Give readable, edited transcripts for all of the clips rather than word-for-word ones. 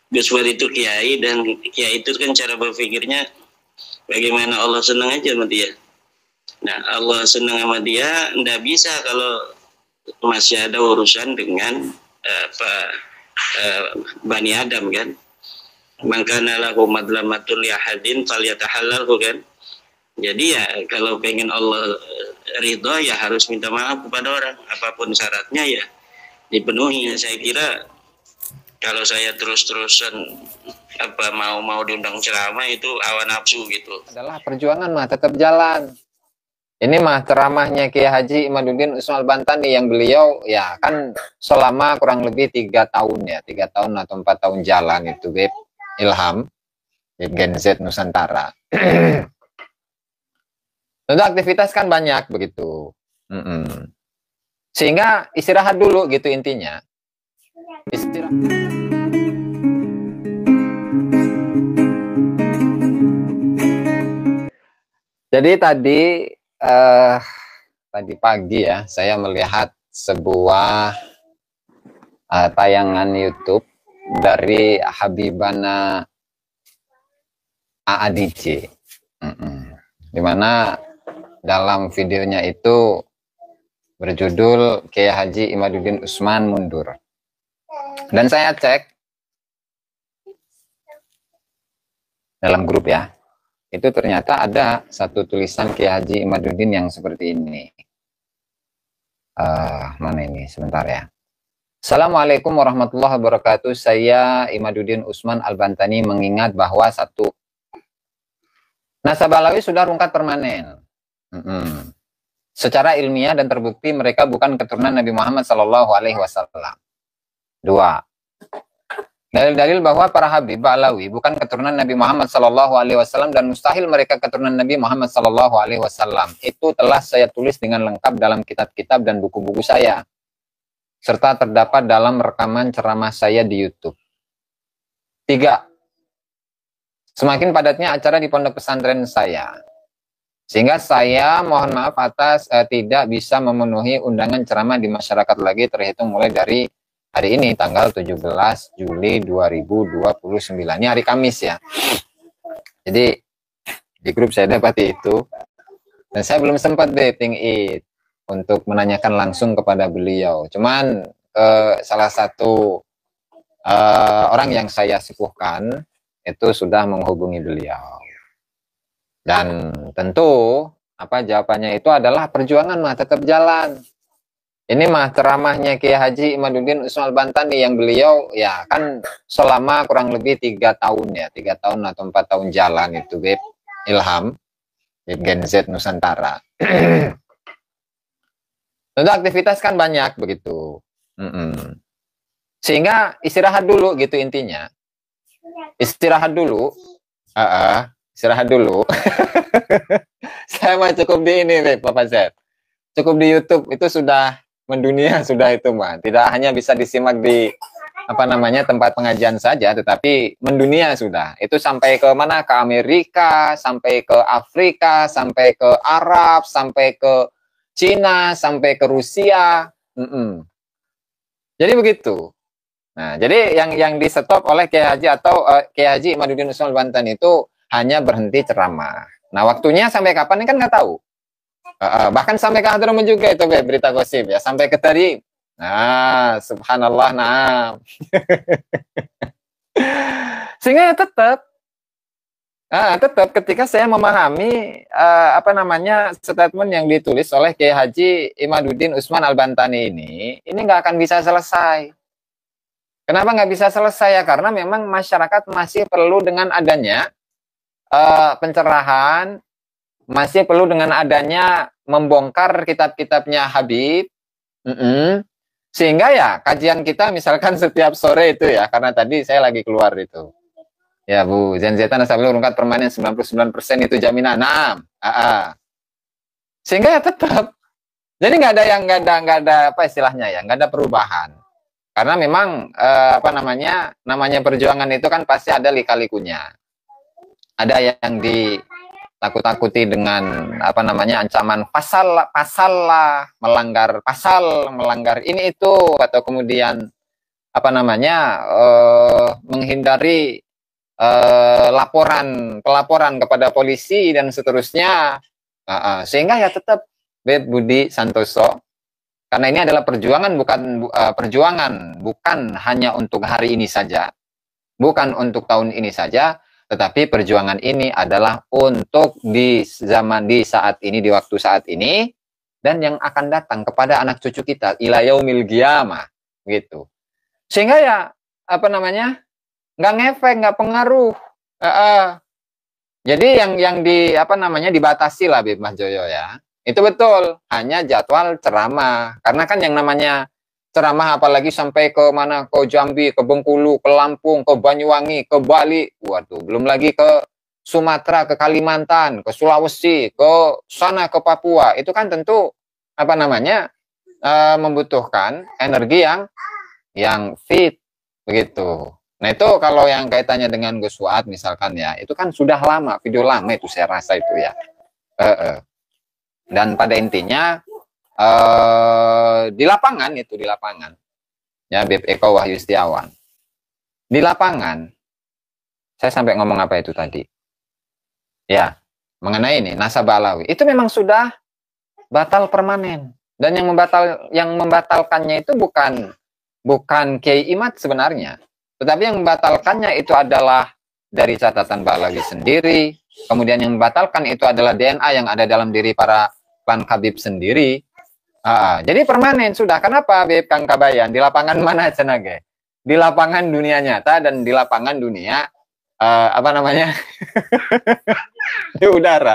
Gus Wali itu kiai, dan kiai itu kan cara berpikirnya bagaimana Allah senang aja sama dia. Nah, Allah senang sama dia, nggak bisa kalau masih ada urusan dengan Bani Adam kan. Mangkana lahu madlamatul yahadin falyatahallalhu kan. Jadi ya kalau pengen Allah ridho ya harus minta maaf kepada orang, apapun syaratnya ya dipenuhi. Saya kira kalau saya terus-terusan mau diundang ceramah itu hawa nafsu gitu. Adalah perjuangan mah tetap jalan. Ini mah ceramahnya Kiai Haji Imaduddin Usman Al-Bantani yang beliau ya kan selama kurang lebih 3 tahun ya, 3 tahun atau 4 tahun jalan itu Beb Ilham, Beb Gen Z Nusantara. Tentu aktivitas kan banyak begitu. Sehingga istirahat dulu gitu intinya. Jadi tadi pagi ya saya melihat sebuah tayangan YouTube dari Habibana AADC, dimana dalam videonya itu berjudul Kiai Haji Imaduddin Usman mundur. Dan saya cek dalam grup ya, itu ternyata ada satu tulisan Kiai Haji Imaduddin yang seperti ini. Mana ini? Sebentar ya. Assalamualaikum warahmatullahi wabarakatuh. Saya Imaduddin Usman Al-Bantani mengingat bahwa satu, nasabah Alawi sudah rungkat permanen. Secara ilmiah dan terbukti mereka bukan keturunan Nabi Muhammad SAW. 2. Dalil-dalil bahwa para Habib Alawi bukan keturunan Nabi Muhammad SAW dan mustahil mereka keturunan Nabi Muhammad SAW. Itu telah saya tulis dengan lengkap dalam kitab-kitab dan buku-buku saya, serta terdapat dalam rekaman ceramah saya di YouTube. 3. Semakin padatnya acara di pondok pesantren saya, sehingga saya mohon maaf atas tidak bisa memenuhi undangan ceramah di masyarakat lagi terhitung mulai dari hari ini tanggal 17 Juli 2029. Ini hari Kamis ya. Jadi di grup saya dapati itu, dan saya belum sempat dating it untuk menanyakan langsung kepada beliau. Cuman salah satu orang yang saya sepuhkan itu sudah menghubungi beliau. Dan tentu jawabannya itu adalah perjuangan mah tetap jalan. Ini mah ceramahnya Kiai Haji Imaduddin Usman Al-Bantani yang beliau ya kan selama kurang lebih 3 tahun ya, 3 tahun atau 4 tahun jalan itu Beb Ilham, Beb Gen Z Nusantara. Tentu aktivitas kan banyak begitu. Sehingga istirahat dulu gitu intinya. Istirahat dulu. Istirahat dulu. Saya mah cukup di ini Beb, Bapak Z. Cukup di YouTube itu sudah mendunia sudah itu mah. Tidak hanya bisa disimak di tempat pengajian saja, tetapi mendunia sudah. Itu sampai ke mana? Ke Amerika, sampai ke Afrika, sampai ke Arab, sampai ke Cina, sampai ke Rusia. Jadi begitu. Nah, jadi yang di stop oleh Kiai Haji atau Kiai Haji Imaduddin Usman Al-Bantani itu hanya berhenti ceramah. Nah, waktunya sampai kapan ini kan nggak tahu. Bahkan sampai ke Hadramaut juga itu berita gosip ya, sampai ke tadi. Nah, subhanallah, nah. Sehingga ya tetap ketika saya memahami statement yang ditulis oleh Kiai Haji Imaduddin Usman Al-Bantani ini nggak akan bisa selesai. Kenapa nggak bisa selesai ya? Karena memang masyarakat masih perlu dengan adanya pencerahan, masih perlu dengan adanya membongkar kitab-kitabnya Habib, sehingga ya kajian kita misalkan setiap sore itu ya, karena tadi saya lagi keluar itu. Ya Bu, Zenzetan Nasabah rungkat permanen 99% itu jaminan. Nah, sehingga ya tetap. Jadi nggak ada istilahnya ya, nggak ada perubahan. Karena memang namanya perjuangan itu kan pasti ada lika-likunya. Ada yang ditakut-takuti dengan ancaman pasal lah, melanggar pasal, melanggar ini itu, atau kemudian menghindari pelaporan kepada polisi dan seterusnya. Sehingga ya tetap Budi Santoso, karena ini adalah perjuangan bukan hanya untuk hari ini saja, bukan untuk tahun ini saja, tetapi perjuangan ini adalah untuk di saat ini, di waktu saat ini, dan yang akan datang kepada anak cucu kita ila yaumil qiyamah gitu. Sehingga ya nggak ngefek, nggak pengaruh. Jadi yang dibatasi lah Mas Joyo ya. Itu betul, hanya jadwal ceramah. Karena kan yang namanya ceramah apalagi sampai ke mana, ke Jambi, ke Bengkulu, ke Lampung, ke Banyuwangi, ke Bali. Waduh, belum lagi ke Sumatera, ke Kalimantan, ke Sulawesi, ke sana, ke Papua. Itu kan tentu membutuhkan energi yang fit begitu. Nah itu kalau yang kaitannya dengan Gus Fuad misalkan ya, itu kan sudah lama, video lama itu saya rasa itu ya. Dan pada intinya di lapangan ya, Beb Eko Wahyu Setiawan di lapangan, saya sampai ngomong apa itu tadi ya, mengenai ini nasabah alawi itu memang sudah batal permanen, dan yang membatalkannya itu bukan Kiai Imad sebenarnya, tetapi yang membatalkannya itu adalah dari catatan Balawi sendiri. Kemudian yang membatalkan itu adalah DNA yang ada dalam diri para Klan Habib sendiri. Jadi permanen sudah. Kenapa Beb Kang Kabayan? Di lapangan mana Cenage? Di lapangan dunia nyata dan di lapangan dunia di udara.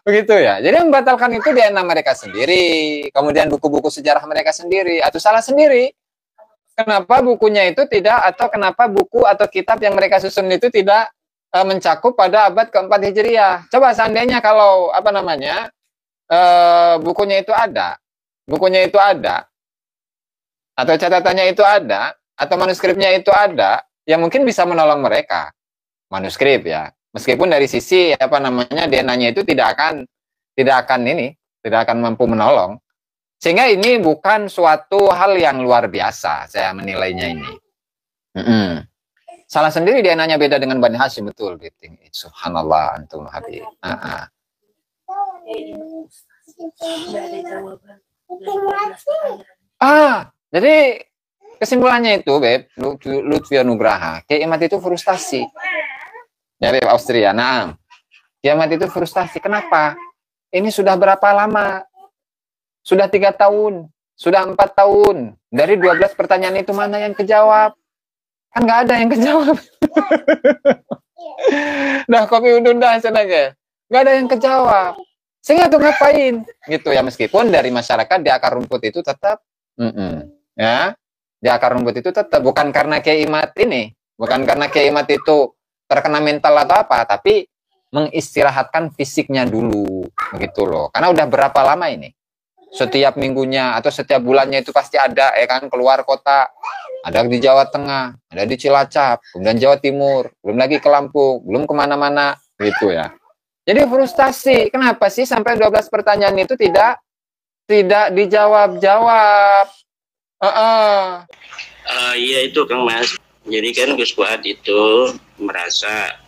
Begitu ya. Jadi membatalkan itu DNA mereka sendiri. Kemudian buku-buku sejarah mereka sendiri. Atau salah sendiri. Kenapa bukunya itu tidak, atau kenapa buku atau kitab yang mereka susun itu tidak mencakup pada abad keempat Hijriah. Coba seandainya kalau bukunya itu ada, atau catatannya itu ada, atau manuskripnya itu ada, yang mungkin bisa menolong mereka. Manuskrip ya, meskipun dari sisi DNA-nya itu tidak akan mampu menolong. Sehingga ini bukan suatu hal yang luar biasa, saya menilainya ini. Salah sendiri DNA-nya beda dengan Bani Hashim, betul. Subhanallah antum habib. Jadi kesimpulannya itu, Beb, Lutfi Nugraha, Kiai Imad itu frustasi. Ya, Beb, Austria. Nah, Kiai Imad itu frustasi. Kenapa? Ini sudah berapa lama? Sudah 3 tahun, sudah 4 tahun. Dari 12 pertanyaan itu mana yang kejawab? Kan nggak ada yang kejawab. Dah kopi undang sengaja. Nggak ada yang kejawab. Sehingga tuh ngapain? Gitu ya, meskipun dari masyarakat di akar rumput itu tetap ya, di akar rumput itu tetap, bukan karena Kiai Imad ini, bukan karena Kiai Imad itu terkena mental atau apa, tapi mengistirahatkan fisiknya dulu, begitu loh. Karena udah berapa lama ini? Setiap minggunya atau setiap bulannya itu pasti ada kan keluar kota, ada di Jawa Tengah, ada di Cilacap, kemudian Jawa Timur, belum lagi ke Lampung, belum kemana-mana, gitu ya. Jadi frustasi, kenapa sih sampai 12 pertanyaan itu tidak dijawab-jawab? Iya itu Kang Mas. Jadi kan Gus Fuad itu merasa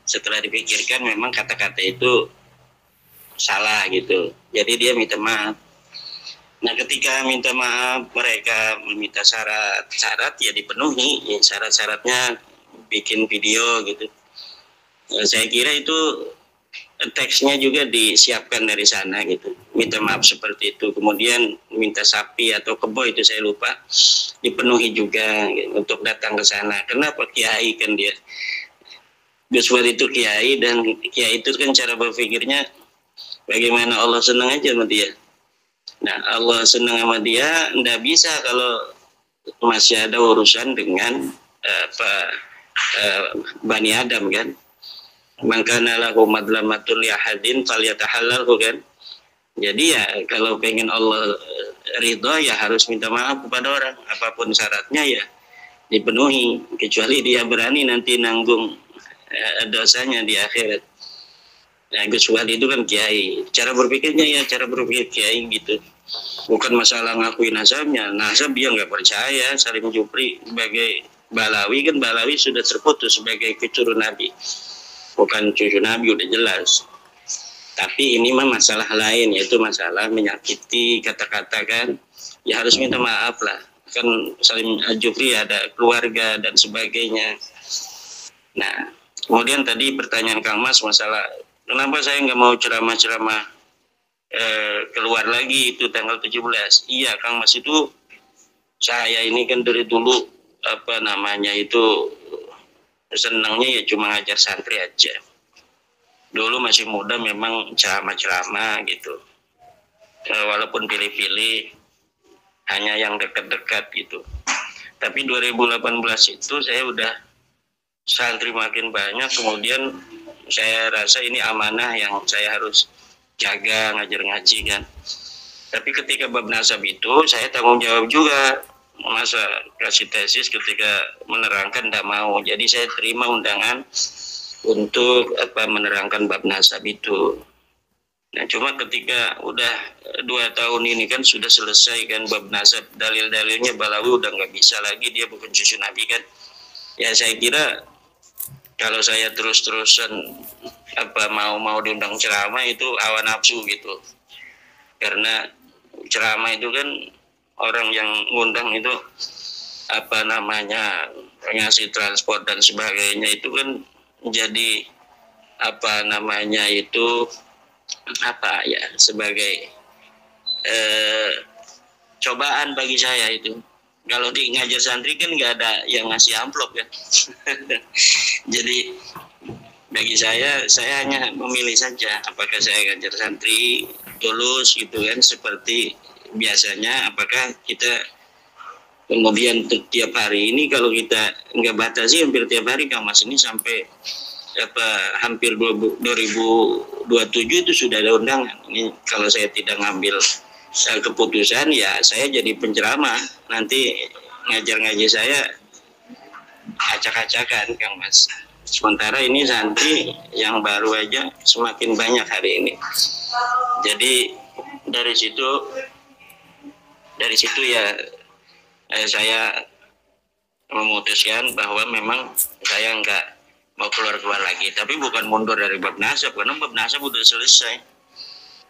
setelah dipikirkan memang kata-kata itu salah gitu. Jadi dia minta maaf. Nah ketika minta maaf, mereka meminta syarat ya dipenuhi, ya, syarat-syaratnya bikin video gitu. Saya kira itu teksnya juga disiapkan dari sana gitu, minta maaf seperti itu, kemudian minta sapi atau kebo itu saya lupa, dipenuhi juga gitu, untuk datang ke sana. Kenapa? Kiai kan dia, Gus Fuad itu kiai, dan kiai itu kan cara berpikirnya bagaimana Allah senang aja sama dia. Nah Allah senang sama dia, nggak bisa kalau masih ada urusan dengan Bani Adam kan. Mangkana lahu madlamatun li ahadin falyatahallalhu kan. Jadi ya kalau pengen Allah ridho ya harus minta maaf kepada orang, apapun syaratnya ya dipenuhi, kecuali dia berani nanti nanggung dosanya di akhirat. Nah Gus Fuad itu kan kiai, cara berpikirnya ya cara berpikir kiai gitu. bukan masalah ngakui nasabnya. Nasab dia nggak percaya Salim Jupri sebagai Balawi, kan Balawi sudah terputus sebagai keturunan Nabi, bukan cucu Nabi, udah jelas. Tapi ini mah masalah lain, yaitu masalah menyakiti kata-kata kan, ya harus minta maaf lah. Kan Salim Jupri ada keluarga dan sebagainya. Nah, kemudian tadi pertanyaan Kang Mas masalah kenapa saya nggak mau ceramah-ceramah keluar lagi itu tanggal 17. Iya Kang Mas, itu saya ini kan dari dulu apa namanya itu senangnya ya cuma ngajar santri aja. Dulu masih muda memang ceramah-ceramah gitu, walaupun pilih-pilih, hanya yang dekat-dekat gitu. Tapi 2018 itu saya udah santri makin banyak, kemudian saya rasa ini amanah yang saya harus jaga, ngajar ngaji kan. Tapi ketika bab nasab itu saya tanggung jawab juga, masa kasih tesis ketika menerangkan tidak mau. Jadi saya terima undangan untuk menerangkan bab nasab itu. Nah cuma ketika udah 2 tahun ini kan sudah selesai kan bab nasab, dalil-dalilnya Balawi udah nggak bisa lagi, dia bukan cucu Nabi kan. Ya saya kira kalau saya terus-terusan mau diundang ceramah itu hawa nafsu gitu. Karena ceramah itu kan orang yang ngundang itu ngasih transport dan sebagainya, itu kan jadi sebagai cobaan bagi saya itu. Kalau di ngajar santri kan nggak ada yang ngasih amplop kan. Jadi bagi saya hanya memilih saja apakah saya ngajar santri tulus gitu kan seperti biasanya, apakah kita kemudian tiap hari ini, kalau kita nggak batasi hampir tiap hari Kang Mas, ini sampai hampir 2027 itu sudah ada undangan. Ini kalau saya tidak ngambil keputusan ya saya jadi penceramah, nanti ngajar-ngaji saya acak-acakan Kang Mas. Sementara ini santri yang baru aja semakin banyak hari ini. Jadi dari situ ya saya memutuskan bahwa memang saya nggak mau keluar lagi. Tapi bukan mundur dari bab nasab, karena bab nasab udah selesai.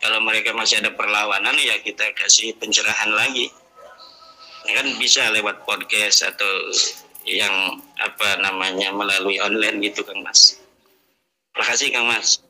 Kalau mereka masih ada perlawanan ya kita kasih pencerahan lagi. Ya kan bisa lewat podcast atau yang melalui online gitu Kang Mas. Terima kasih Kang Mas.